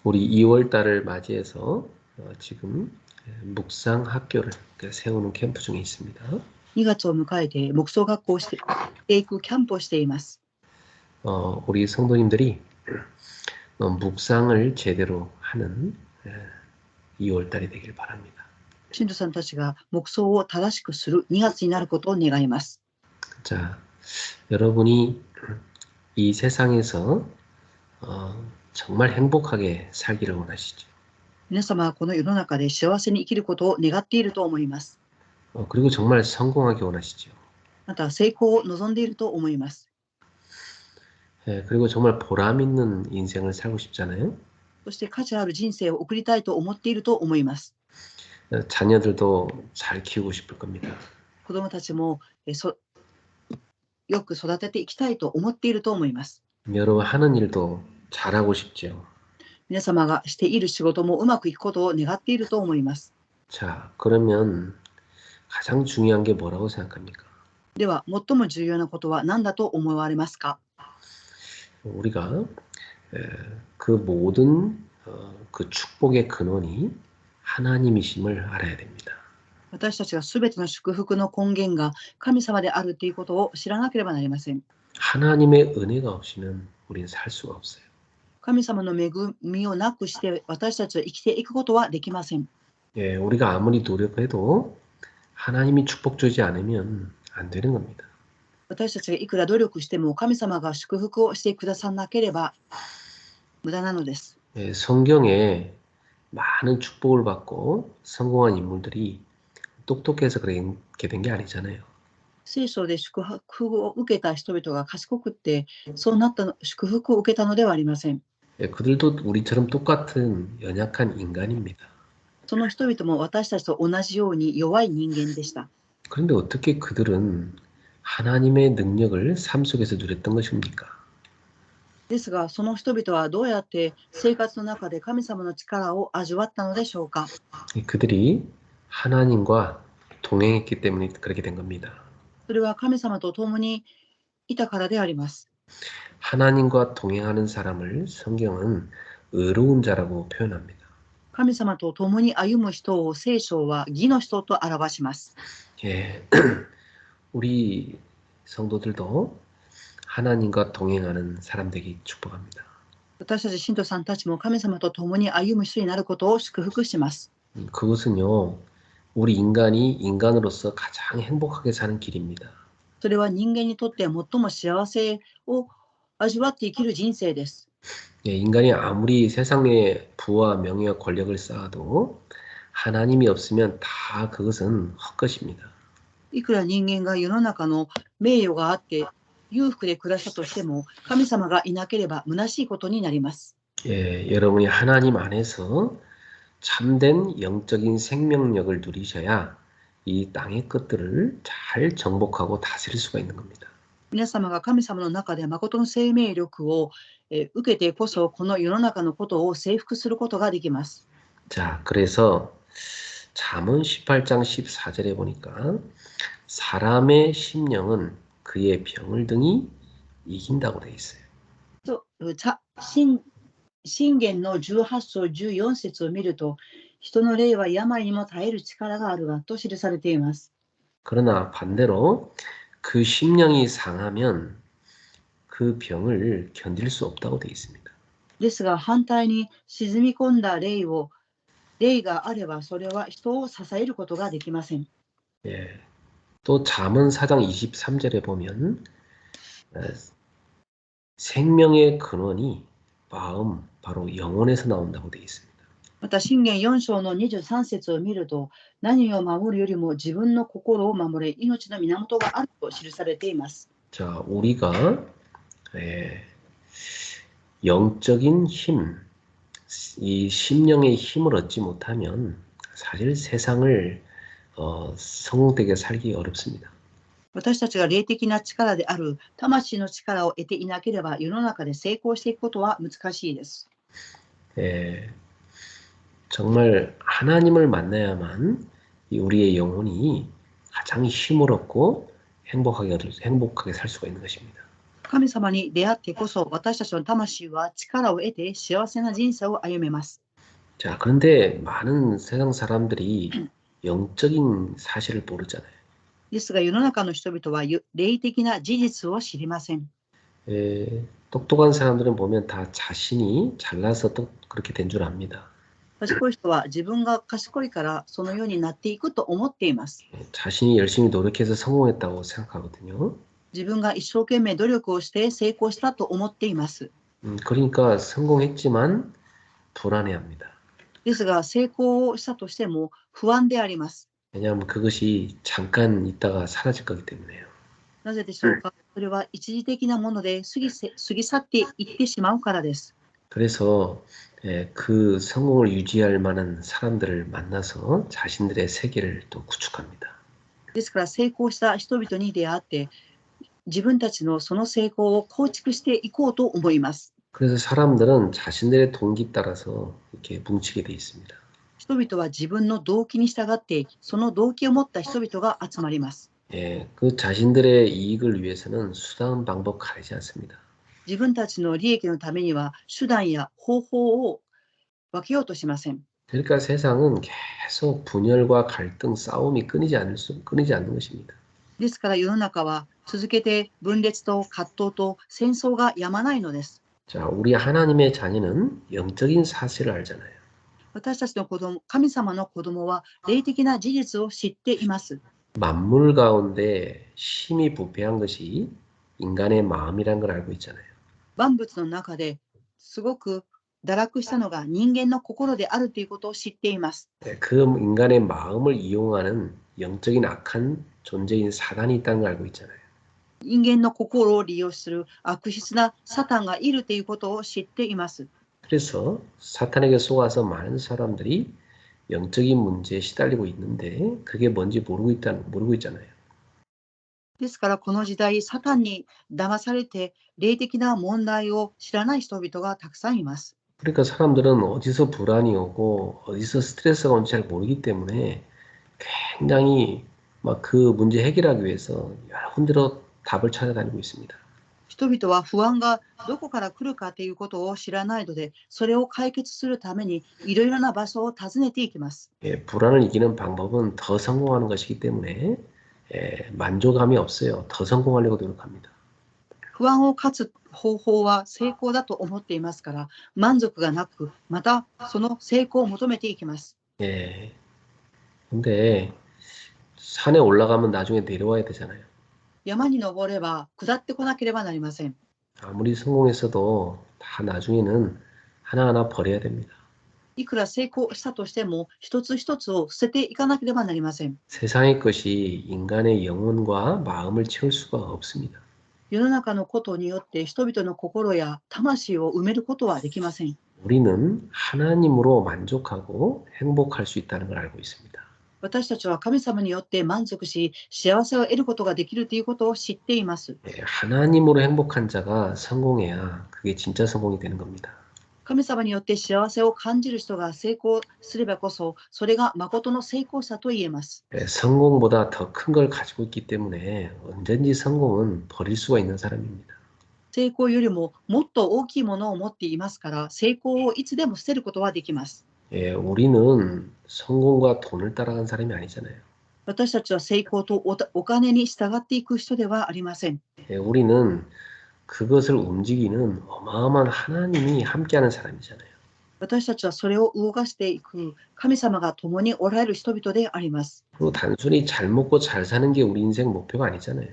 우리 2월 달을 맞이해서 지금 묵상 학교를 세우는 캠프 중에 있습니다. 2月を迎えて黙想学校をしていくキャンプをしています。 우리 성도님들이 묵상을 제대로 하는 2월 달이 되길 바랍니다. 信徒さんたちが黙想を正しくする2月になることを願います。 자, 여러분이 이 세상에서 정말 행복하게 살기를 원하시죠. 皆様はこの世の中で幸せに生きることを願っていると思います。 그리고 정말 성공하기 원하시죠. また成功を望んでいると思います。 그리고 정말 보람 있는 인생을 살고 싶잖아요. そして価値ある人生を送りたいと思っていると思います。 자녀들도 잘 키우고 싶을 겁니다. 子どもたちもよく育てていきたいと思っていると思います。 여러분 하는 일도 잘하고 싶죠. 皆様がしている仕事もうまくいくことを願っていると思います。 자, 그러면 가장 중요한 게 뭐라고 생각합니까? では最も重要なことは何だと思われますか？ 우리가 그 모든 그 축복의 근원이 하나님이심을 알아야 됩니다. 私たちがすべての祝福の根源が神様であるということを知らなければなりません。 하나님의 은혜가 없이는 우리는 살 수가 없어요. 神様の恵みをなくして私たちは生きていくことはできません。 우리가 아무리 노력해도 하나님이 축복 주지 않으면 안 되는 겁니다. 私たちがいくら努力しても神様が祝福をしてくださらなければ無駄なのです。 성경에 많은 축복을 받고 성공한 인물들이 똑똑해서 그렇게 된 게 아니잖아요. 聖書で祝福を受けた人々が賢くってそうなった祝福を受けたのではありません。 그들도 우리처럼 똑같은 연약한 인간입니다. その人々も私たちと同じように弱い人間でした。 그런데 어떻게 그들은 하나님의 능력을 삶 속에서 누렸던 것입니까? ですが、その人々はどうやって生活の中で神様の力を味わったのでしょうか。 그들이 하나님과 동행했기 때문에 그렇게 된 겁니다. それは神様と共にいたからであります。 하나님과 동행하는 사람을 성경은 의로운 자라고 표현합니다. 神様と共に歩む人を聖書は義の人と表します。 우리 성도들도 하나님과 동행하는 사람 되기 축복합니다. 私たち信徒さんたちも神様と共に歩む人になることを祝福します。 그것은요, 우리 인간이 인간으로서 가장 행복하게 사는 길입니다. それは人間にとって最も幸せを味わって生きる人生です。 인간이 아무리 세상에 부와 명예와 권력을 쌓아도 하나님이 없으면 다 그것은 헛것입니다. いくら人間が世の中の名誉があって裕福で暮らしたとしても神様がいなければ虚しいことになります。 여러분이 하나님 안에서 참된 영적인 생명력을 누리셔야 이 땅의 것들을 잘 정복하고 다스릴 수가 있는 겁니다. 皆様が神様の中で誠の生命力を受けてこそこの世の中のことを征服することができます。 자, 그래서 잠언 18장 14절에 보니까 사람의 심령은 그의 병을 등이 이긴다고 되어 있어요. 箴言の18章14節を見ると、人の霊は病にも耐える力があるがと記されています。 그러나 반대로 그 심령이 상하면 그 병을 견딜 수 없다고 되어 있습니다. ですが反対に沈み込んだ霊があればそれは人を支えることができません。 또 잠언 4장 23절에 보면 생명의 근원이 마음, 바로 영혼에서 나온다고 되어 있습니다. また箴言4章の23節を見ると、何を守るよりも自分の心を守れ、命の源があると記されています。 자, 우리가 영적인 힘, 이 심령의 힘을 얻지 못하면 사실 세상을 성공되게 살기 어렵습니다. 私たちが霊的な力である魂の力を得ていなければ世の中で成功していくことは難しいです。 정말 하나님을 만나야만 우리의 영혼이 가장 힘을 얻고 행복하게 살 수가 있는 것입니다. 神様に出会ってこそ私たちの魂は力を得て幸せな人生を歩めます。 자, 그런데 많은 세상 사람들이 영적인 사실을 모르잖아요. ですが世の中の人々は霊的な事実を知りません。 똑똑한 사람들은 보면 다 자신이 잘나서 또 그렇게 된 줄 압니다. 賢い人は自分が賢いからそのようになっていくと思っています。 자신이 열심히 노력해서 성공했다고 생각하거든요. 自分が一生懸命努力をして成功したと思っています。 그러니까 성공했지만 불안해합니다. ですが成功をしたとしても不安であります。 왜냐하면 그것이 잠깐 있다가 사라질 거기 때문에요. なぜでしょうか。それは一時的なもので過ぎ去っていってしまうからです。 그래서 그 성공을 유지할 만한 사람들을 만나서 자신들의 세계를 또 구축합니다. ですから成功した人々に出会って自分たちのその成功を構築していこうと思います。 그래서 사람들은 자신들의 동기 따라서 이렇게 뭉치게 돼 있습니다. 人々は自分の動機に従ってその動機を持った人々が集まります。 그 자신들의 이익을 위해서는 수단 방법 가리지 않습니다. 自分たちの利益のためには手段や方法を分けようとしません。 그러니까 세상은 계속 분열과 갈등, 싸움이 끊이지 않는 것입니다. ですから世の中は続けて分裂と葛藤と戦争がやまないのです。 자, 우리 하나님의 자녀는 영적인 사실을 알잖아요. 私たちの子供、神様の子供は霊的な事実を知っています。 만물 가운데 심히 부패한 것이 인간의 마음이란 걸 알고 있잖아요. 万物の中ですごく堕落したのが人間の心であるということを知っています。 그 인간의 마음을 이용하는 영적인 악한 존재인 사단이 있다는 걸 알고 있잖아요. 人間の心を利用する悪質なサタンがいるということを知っています。 그래서 사탄에게 속아서 많은 사람들이 영적인 문제에 시달리고 있는데 그게 뭔지 모르고 있잖아요. ですからこの時代、サタンに騙されて霊的な問題を知らない人々がたくさんいます。 그러니까 사람들은 어디서 불안이 오고 어디서 스트레스가 온지 잘 모르기 때문에 굉장히 막 그 문제 해결하기 위해서 여러 군데로 답을 찾아다니고 있습니다. 人々は不安がどこから来るかということを知らないので、それを解決するためにいろいろな場所を訪ねていきます。 불안을 이기는 방법은 더 성공하는 것이기 때문에 만족감이 없어요. 더 성공하려고 노력합니다. 不安を勝つ方法は成功だと思っていますから、満足がなく、またその成功を求めていきます。 근데 산에 올라가면 나중에 내려와야 되잖아요. 山に登れば下ってこなければなりません。 아무리 성공했어도 다 나중에는 하나하나 버려야 됩니다. いくら成功したとしても、一つ一つを捨てていかなければなりません。 세상의 것이 인간의 영혼과 마음을 채울 수가 없습니다. 世の中のことによって人々の心や魂を埋めることはできません。 우리는 하나님으로 만족하고 행복할 수 있다는 걸 알고 있습니다. 私たちは神様によって満足し、幸せを得ることができるということを知っています。 하나님으로 행복한 자가 성공해야 그게 진짜 성공이 되는 겁니다. 神様によって幸せを感じる人が成功すればこそ、それが誠の成功者と言えます。 성공보다 더 큰 걸 가지고 있기 때문에 언제든지 성공은 버릴 수가 있는 사람입니다. 成功よりももっと大きいものを持っていますから、成功をいつでも捨てることはできます。 우리는 성공과 돈을 따라간 사람이 아니잖아요. 私たちは成功とお金に従っていく人ではありません。 우리는 그것을 움직이는 어마어마한 하나님이 함께하는 사람이잖아요. 私たちはそれを動かしていく神様が共におられる人々であります。 그리고 단순히 잘 먹고 잘 사는 게 우리 인생 목표가 아니잖아요.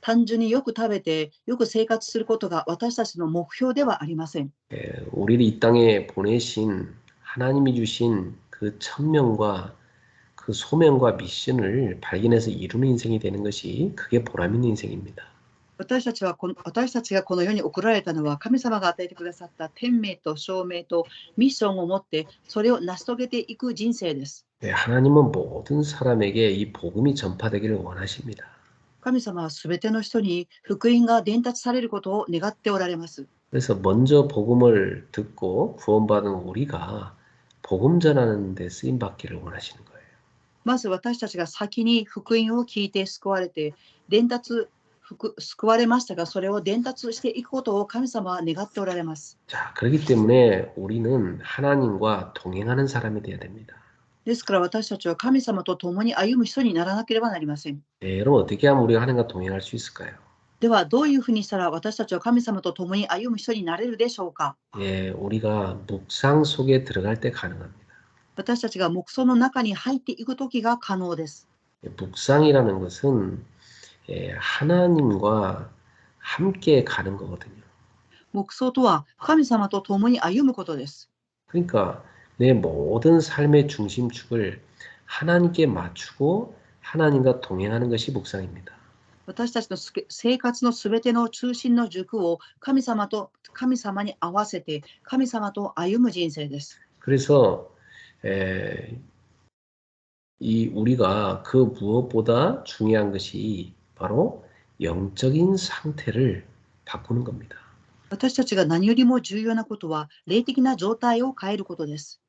単純によく食べてよく生活することが私たちの目標ではありません。 우리를 이 땅에 보내신 하나님이 주신 그 천명과 그 소명과 미션을 발견해서 이루는 인생이 되는 것이 그게 보람 있는 인생입니다. 私たちがこの世に送られたのは神様が与えてくださった天命と証明とミッションを持ってそれを成し遂げていく人生です。 하나님은 모든 사람에게 이 복음이 전파되기를 원하십니다. 神様はすべての人に福音が伝達されることを願っておられます。 그래서 먼저 복음을 듣고 구원받은 우리가 복음 전하는 데 쓰임 받기를 원하시는 거예요. まず私たちが先に福音を聞いて救われて伝達救われましたが、それを伝達していくことを神様は願っておられます。 자, 그렇기 때문에 우리는 하나님과 동행하는 사람이 되어야 됩니다. ですから私たちは神様と共に歩む人にならなければなりません。 네, 여러분 어떻게 하면 우리가 하나님과 동행할 수 있을까요? ではどういうふうにしたら私たちは神様と共に歩む人になれるでしょうか。 예, 우리가 묵상 속에 들어갈 때 가능합니다. 私たちが黙想の中に入っていく時が可能です。 예, 묵상이라는 것은 하나님과 함께 가는 거거든요. 黙想とは神様と共に歩むことです。 그러니까 내 모든 삶의 중심축을 하나님께 맞추고 하나님과 동행하는 것이 묵상입니다. 私たちの生活のすべての中心の軸を神様に合わせて神様と歩む人生です。 그래서 우리가 그 무엇보다 중요한 것이 바로 영적인 상태를 바꾸는 겁니다. 私たちが何よりも重要なことは霊的な状態を変えることです。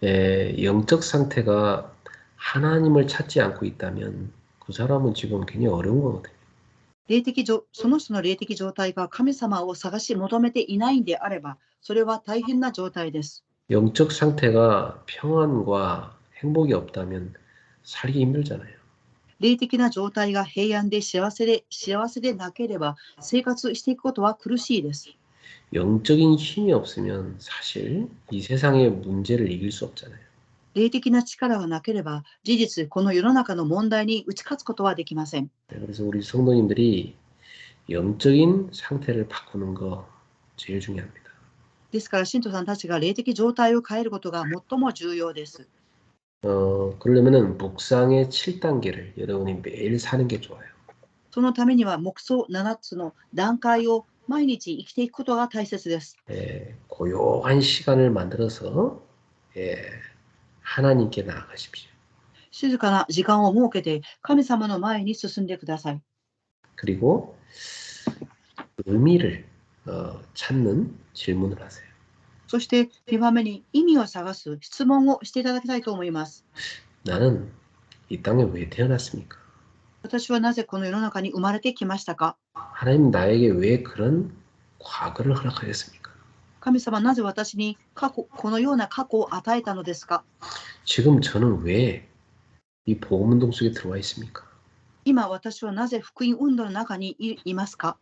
영적 상태가 하나님을 찾지 않고 있다면 그 사람은 지금 굉장히 어려운 거거든요. その人の霊的状態が神様を探し求めていないんであれば、それは大変な状態です。 영적 상태가 평안과 행복이 없다면 살기 힘들잖아요. 霊的な状態が平安で幸せでなければ生活していくことは苦しいです。 영적인 힘이 없으면 사실 이 세상의 문제를 이길 수 없잖아요. 霊的な力がなければ事実この世の中の問題に打ち勝つことはできません。 그래서 우리 성도님들이 영적인 상태를 바꾸는 거 제일 중요합니다. ですから信徒さんたちが霊的状態を変えることが最も重要です。 그러려면은 묵상의 7단계를 여러분이 매일 사는 게 좋아요. そのためには黙想7つの段階を毎日生きていくことが大切です。 고요한 시간을 만들어서 하나님께 나아가십시오. 静かな時間を設けて神様の前に進んでください。 그리고 의미를 찾는 질문을 하세요. そして2番目に意味を探す質問をしていただきたいと思います。 나는 이 땅에 왜 태어났습니까? 私はなぜこの世の中に生まれてきましたか？ 하나님 나에게 왜 그런 과거를 허락하셨습니까? 神様なぜ私にこのような過去を与えたのですか？ 지금 저는 왜 이 복음운동 속에 들어와 있습니까? 今私はなぜ福音運動の中にいますか？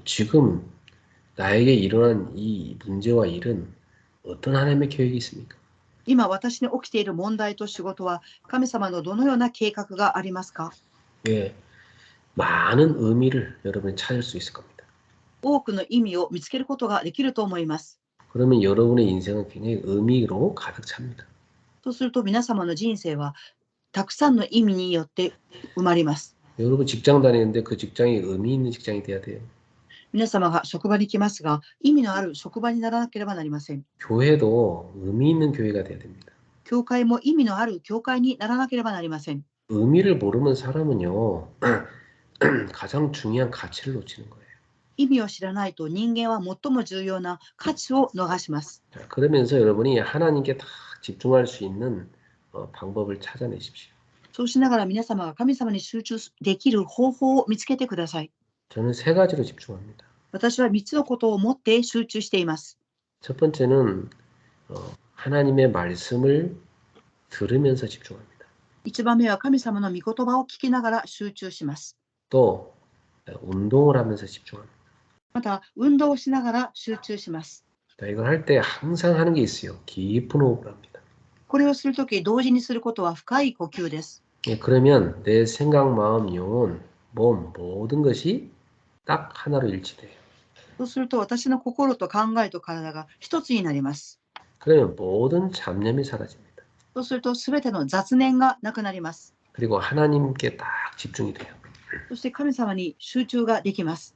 지금 나에게 일어난 이 문제와 일은 어떤 하나님의 계획이 있습니까? 今私に起きている問題と仕事は神様のどのような計画がありますか？ 예, 많은 의미를 여러분이 찾을 수 있을 겁니다. 多くの意味を見つけることができると思います。 그러면 여러분의 인생은 굉장히 의미로 가득 찹니다. そうすると皆様の人生はたくさんの意味によって埋まります。 여러분 직장 다니는데 그 직장이 의미 있는 직장이 돼야 돼요. 皆様が職場に来ますが、意味のある職場にならなければなりません。 교회도 의미 있는 교회가 돼야 됩니다. 教会も意味のある教会にならなければなりません。 의미를 모르는 사람은요, 가장 중요한 가치를 놓치는 거예요. 意味を知らないと人間は最も重要な価値を逃します。 자, 그러면서 여러분이 하나님께 딱 집중할 수 있는 방법을 찾아내십시오. そうしながら皆様が神様に集中できる方法を見つけてください。 저는 3가지로 집중합니다. 私は3つのことを持って集中しています。 첫 번째는 하나님의 말씀을 들으면서 집중합니다. 1番目は神様の御言葉を聞きながら集中します。 또 운동을 하면서 집중합니다. また運動をしながら集中します。 자, 이걸 할 때 항상 하는 게 있어요. 깊은 호흡을 합니다. これをするとき同時にすることは深い呼吸です。 그러면 내 생각, 마음, 영혼, 몸 모든 것이 딱 하나로 일치돼요. そうすると私の心と考えと体が一つになります。 그러면 모든 잡념이 사라집니다. そうするとすべての雑念がなくなります。 그리고 하나님께 딱 집중이 돼요. そして神様に集中ができます。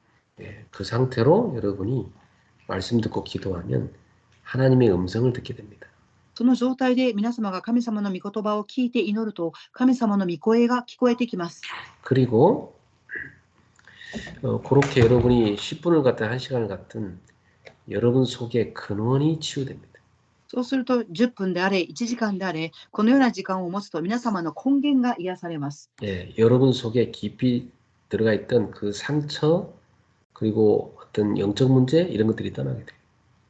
그 상태로 여러분이 말씀 듣고 기도하면 하나님의 음성을 듣게 됩니다. その状態で皆様が神様の御言葉を聞いて祈ると神様の御声が聞こえてきます。 그리고 그렇게 여러분이 10분을 갖든 1시간을 갖든 여러분 속에 근원이 치유됩니다. そうすると10分であれ1時間であれこのような時間を持つと皆様の根源が癒されます。 여러분 속에 깊이 들어가 있던 그 상처 그리고 어떤 영적 문제 이런 것들이 떠나게 돼요.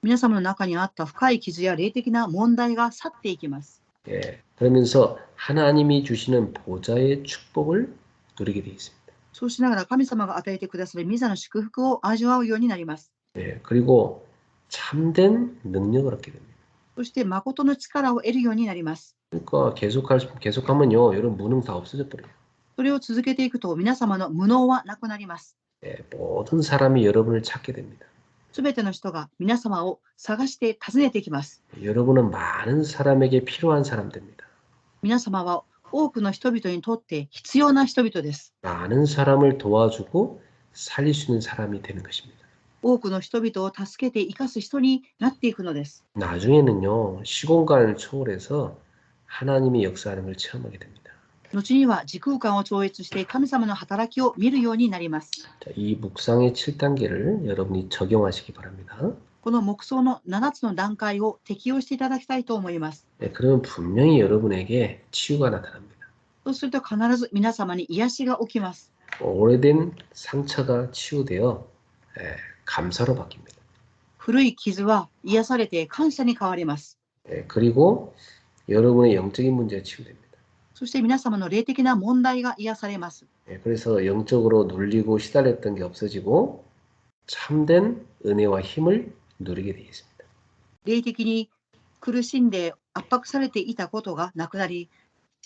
皆様の中にあった深い傷や霊的な問題が去っていきます。 예, 그러면서 하나님이 주시는 보좌의 축복을 누리게 되어 있습니다. そうしながら神様が与えてくださる御座の祝福を味わうようになります。 예, 그리고 참된 능력을 얻게 됩니다. そして誠の力を得るようになります。 그러니까 계속하면요, 여러분 무능 다 없어져 버려요. それを続けていくと皆様の無能はなくなります。 예, 모든 사람이 여러분을 찾게 됩니다. すべての人が皆様を探して訪ねてきます。 여러분은 많은 사람에게 필요한 사람 됩니다. 皆様は多くの人々にとって必要な人々です。 많은 사람을 도와주고 살릴 수 있는 사람이 되는 것입니다. 多くの人々を助けて生かす人になっていくのです。 나중에는요, 시공간을 초월해서 하나님이 역사하는 걸 체험하게 됩니다. 後には時空間を超越して神様の働きを見るようになります。 자, 이 묵상의 7단계를 여러분이 적용하시기 바랍니다. この黙想の7つの段階を適用していただきたいと思います。 네, 그러면 분명히 여러분에게 치유가 나타납니다. そうすると必ず皆様に癒しが起きます。 오래된 상처가 치유되어 감사로 바뀝니다. 古い傷は癒されて感謝に変わります。 그리고 여러분의 영적인 문제가 치유됩니다. そして皆様の霊的な問題が癒されます。 그래서 영적으로 눌리고 시달렸던 게 없어지고 참된 은혜와 힘을 누리게 되어 있습니다. 霊的に苦しんで圧迫されていたことがなくなり、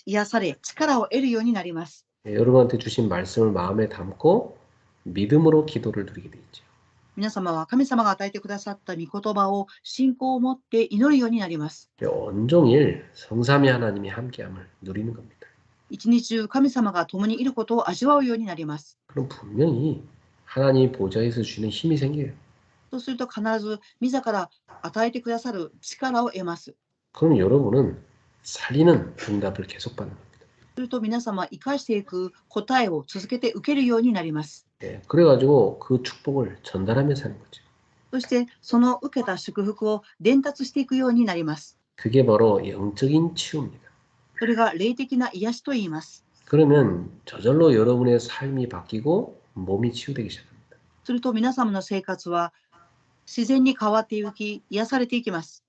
癒され力を得るようになります。 여러분한테 주신 말씀을 마음에 담고 믿음으로 기도를 드리게 되어 있죠. 皆様は神様が与えてくださった御言葉を信仰を持って祈るようになります。 온종일 성삼위 하나님이 함께함을 누리는 겁니다. 一日中神様が共にいることを味わうようになります。 그럼 분명히 하나님 보좌에서 주는 힘이 생겨요. そうすると必ず自ら与えてくださる力を得ます。 그럼 여러분은 살리는 응답을 계속 받는 겁니다. すると皆様は生かしていく答えを続けて受けるようになります。 그래가지고 그 축복을 전달하며 사는 거죠. そしてその受けた祝福を伝達していくようになります。 그게 바로 영적인 치유입니다. それが霊的な癒しと言います。 그러면 저절로 여러분의 삶이 바뀌고 몸이 치유되기 시작합니다. すると皆様の生活は自然に変わっていき、癒されていきます。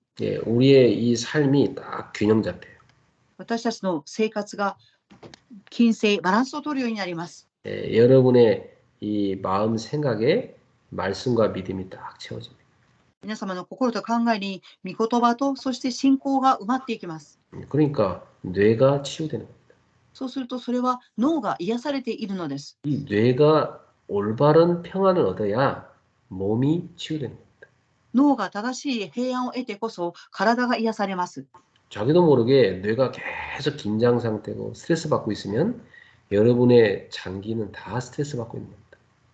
우리의 이 삶이 딱 균형 잡혀요. 私たちの生活が均整、バランスを取るようになります。 여러분의 이 마음 생각에 말씀과 믿음이 딱 채워집니다. 皆様の心と考えに御言葉とそして信仰が埋まっていきます。 그러니까 뇌가 치유되는 겁니다. そうするとそれは脳が癒されているのです。 이 뇌가 올바른 평안을 얻어야 몸이 치유되는 겁니다. 脳が正しい平安を得てこそ体が癒されます。 자기도 모르게 뇌가 계속 긴장 상태고 스트레스 받고 있으면 여러분의 장기는 다 스트레스 받고 있는 겁니다.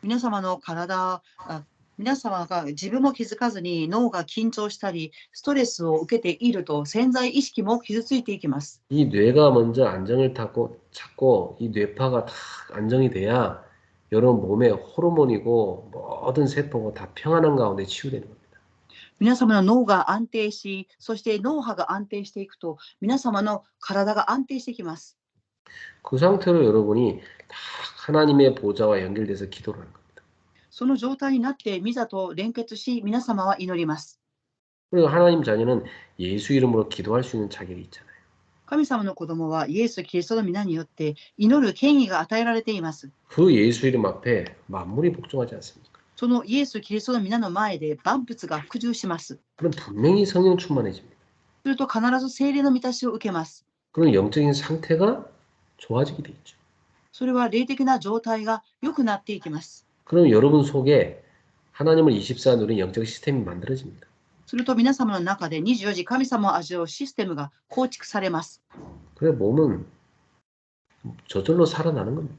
皆様の皆様が自分も気づかずに脳が緊張したりストレスを受けていると潜在意識も傷ついていきます。 이 뇌가 먼저 안정을 찾고 이 뇌파가 다 안정이 돼야 여러분 몸의 호르몬이고 모든 세포가 다 평안한 가운데 치유되는 겁니다. 皆様の脳が安定し、そして脳波が安定していくと皆様の体が安定してきます。 그 상태로 여러분이 다 하나님의 보좌와 연결돼서 기도를 하는 겁니다. その状態になって御座と連結し皆様は祈ります。 그리고 하나님 자녀는 예수 이름으로 기도할 수 있는 자격이 있잖아요. 神様の子供はイエス・キリストの皆によって祈る権威が与えられています。 그 예수 이름 앞에 만물이 복종하지 않습니까? そのイエス・キリストの皆の前で万物が服従します。 그럼 분명히 성령 충만해집니다. すると必ず聖霊の満たしを受けます。 그럼 영적인 상태가 좋아지게 돼 있죠. それは霊的な状態が良くなっていきます。 그럼 여러분 속에 하나님을 24 누린 영적 시스템이 만들어집니다. すると皆様の中で24時神様を味わうシステムが構築されます。 그래 몸은 저절로 살아나는 겁니다.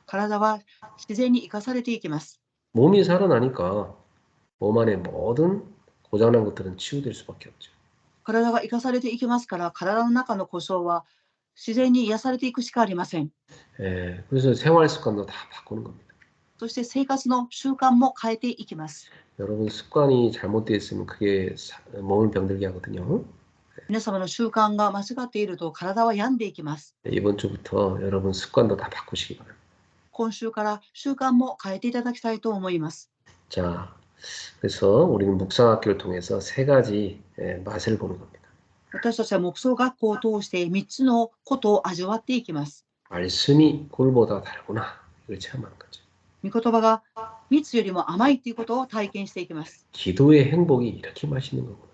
体は自然に生かされていきます。 몸이 살아나니까 몸 안에 모든 고장난 것들은 치유될 수밖에 없죠. 体が生かされていきますから体の中の故障は自然に癒されていくしかありません。 그래서 생활 습관도 다 바꾸는 겁니다. そして生活の習慣も変えていきます。 여러분 습관이 잘못되어 있으면 그게 몸을 병들게 하거든요. 皆様の習慣が間違っていると体は病んでいきます。 이번 주부터 여러분 습관도 다 바꾸시기 바랍니다. 今週から習慣も変えていただきたいと思います。 자, 그래서 우리는 묵상학교를 통해서 세 가지 맛을 보는 겁니다. 私たちは黙想学校を通して3つのことを味わっていきます。 말씀이 꿀보다 달구나. 이걸 체험하는 거죠. 御言葉が蜜よりも甘いということを体験していきます。 기도의 행복이 이렇게 맛있는 거구나.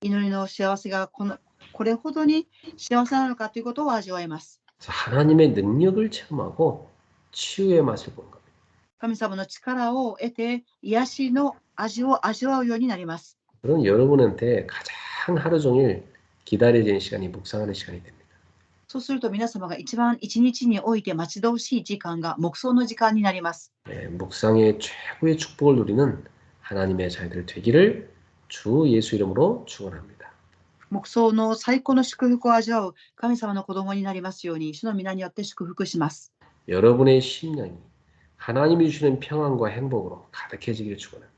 祈りの幸せがこれほどに幸せなのかということを味わいます。 그래서 하나님의 능력을 체험하고 치유의 맛을 보는 겁니다. 神様の力を得て癒しの味を味わうようになります。 그럼 여러분한테 가장 하루 종일 기다려지는 시간이 묵상하는 시간이 됩니다. そうすると皆様が一番一日において待ち遠しい時間が黙想の時間になります。 묵상의 최고의 축복을 누리는 하나님의 자녀들 되기를 주 예수 이름으로 축원합니다. 黙想の最高の祝福を味わう神様の子供になりますように、主の皆によって祝福します。 여러분의 심령이 하나님이 주시는 평안과 행복으로 가득해지기를 축원합니다.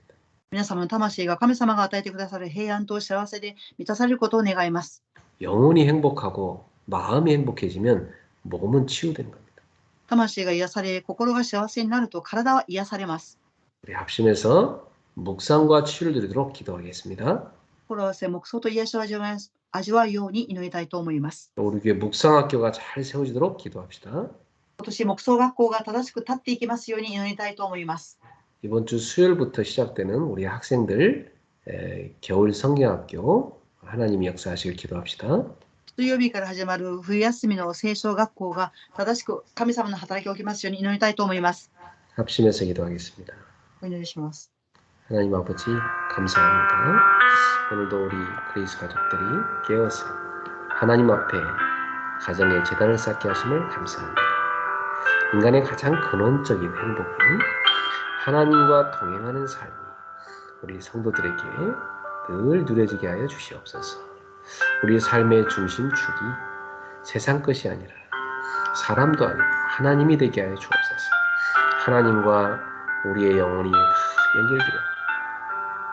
皆様の魂が神様が与えてくださる平安と幸せで満たされることを願います。 영혼이 행복하고 마음이 행복해지면 몸은 치유되는 겁니다. 魂が癒され、心が幸せになると体は癒されます。 우리 합심해서 묵상과 치유를 누리도록 기도하겠습니다. 心合わせ黙想と癒しを味わうように祈りたいと思います。 우리 교회 묵상학교가 잘 세워지도록 기도합시다. 今年黙想学校が正しく立っていきますように祈りたいと思います。 이번 주 수요일부터 시작되는 우리 학생들 겨울 성경학교 하나님이 역사하시길 기도합시다. 水曜日から始まる冬休みの聖書学校が正しく神様の働きを起きますように祈りたいと思います。 합심해서 기도하겠습니다. お祈りします。 하나님 아버지 감사합니다. 오늘도 우리 그리스 가족들이 깨어서 하나님 앞에 가정의 재단을 쌓게 하심을 감사합니다. 인간의 가장 근원적인 행복은 하나님과 동행하는 삶이 우리 성도들에게 늘 누려지게 하여 주시옵소서. 우리의 삶의 중심축이 세상 것이 아니라 사람도 아니고 하나님이 되게 하여 주옵소서. 하나님과 우리의 영혼이 다 연결되어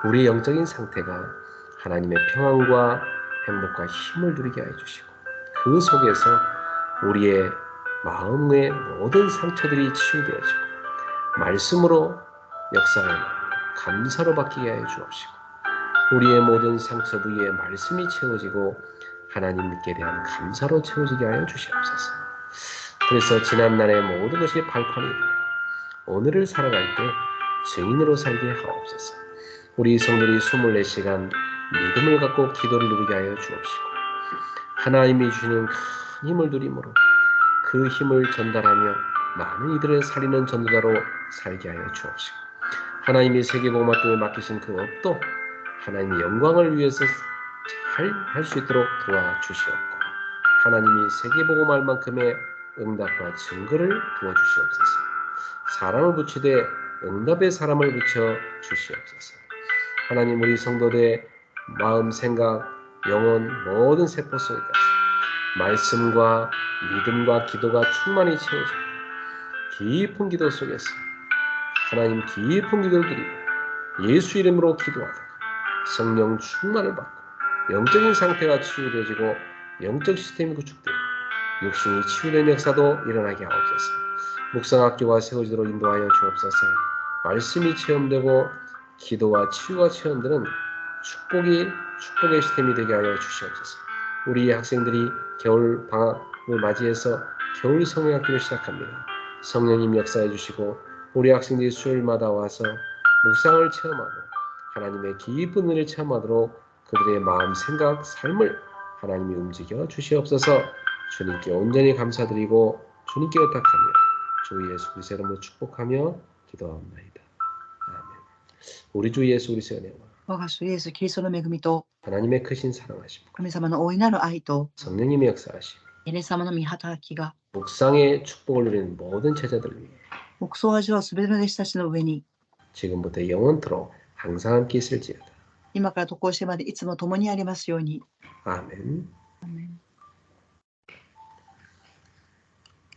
우리의 영적인 상태가 하나님의 평안과 행복과 힘을 누리게 하여 주시고 그 속에서 우리의 마음의 모든 상처들이 치유되어지고 말씀으로 역사를 감사로 바뀌게 하여 주옵시고 우리의 모든 상처 부위에 말씀이 채워지고 하나님께 대한 감사로 채워지게 하여 주시옵소서. 그래서 지난날의 모든 것이 발판이 되어 오늘을 살아갈 때 증인으로 살게 하옵소서. 우리 성도들이 24시간 믿음을 갖고 기도를 누리게 하여 주옵시고 하나님이 주시는 큰 힘을 누림으로 그 힘을 전달하며 많은 이들을 살리는 전도자로 살게 하여 주옵시고 하나님이 세계복음학교에 맡기신 그 업도 하나님의 영광을 위해서 잘 할 수 있도록 도와주시옵고 하나님이 세계복음할 만큼의 응답과 증거를 도와주시옵소서. 사람을 붙이되 응답의 사람을 붙여 주시옵소서. 하나님 우리 성도들의 마음, 생각, 영혼 모든 세포 속에까지 말씀과 믿음과 기도가 충만히 채워지고 깊은 기도 속에서 하나님 깊은 기도를 드리고 예수 이름으로 기도하다가 성령 충만을 받고 영적인 상태가 치유되어지고 영적 시스템이 구축되고 육신이 치유된 역사도 일어나게 하옵소서. 묵상학교가 세워지도록 인도하여 주옵소서. 말씀이 체험되고 기도와 치유가 체험되는 축복의 시스템이 되게 하여 주시옵소서. 우리 학생들이 겨울 방학을 맞이해서 겨울 성경학교를 시작합니다. 성령님 역사해 주시고 우리 학생들이 수요일마다 와서 묵상을 체험하고 하나님의 깊은 은혜를 체험하도록 그들의 마음, 생각, 삶을 하나님이 움직여 주시옵소서. 주님께 온전히 감사드리고 주님께 의탁하며 주 예수 그리스도의 이름으로 축복하며 기도합니다. 아멘. 우리 주 예수 그리스도의 은혜와 我が主イエスキリストの恵みと 하나님의 크신 사랑하심 神様の大いなる愛と 성령님의 역사하심 エレ様の御働きが 묵상의 축복을 누리는 모든 제자들을 위해 黙想を味わうすべての弟子たちの上に 지금부터 영원토록 항상 함께 있을지어다. 今から渡航してまでいつも共にありますように。 아멘.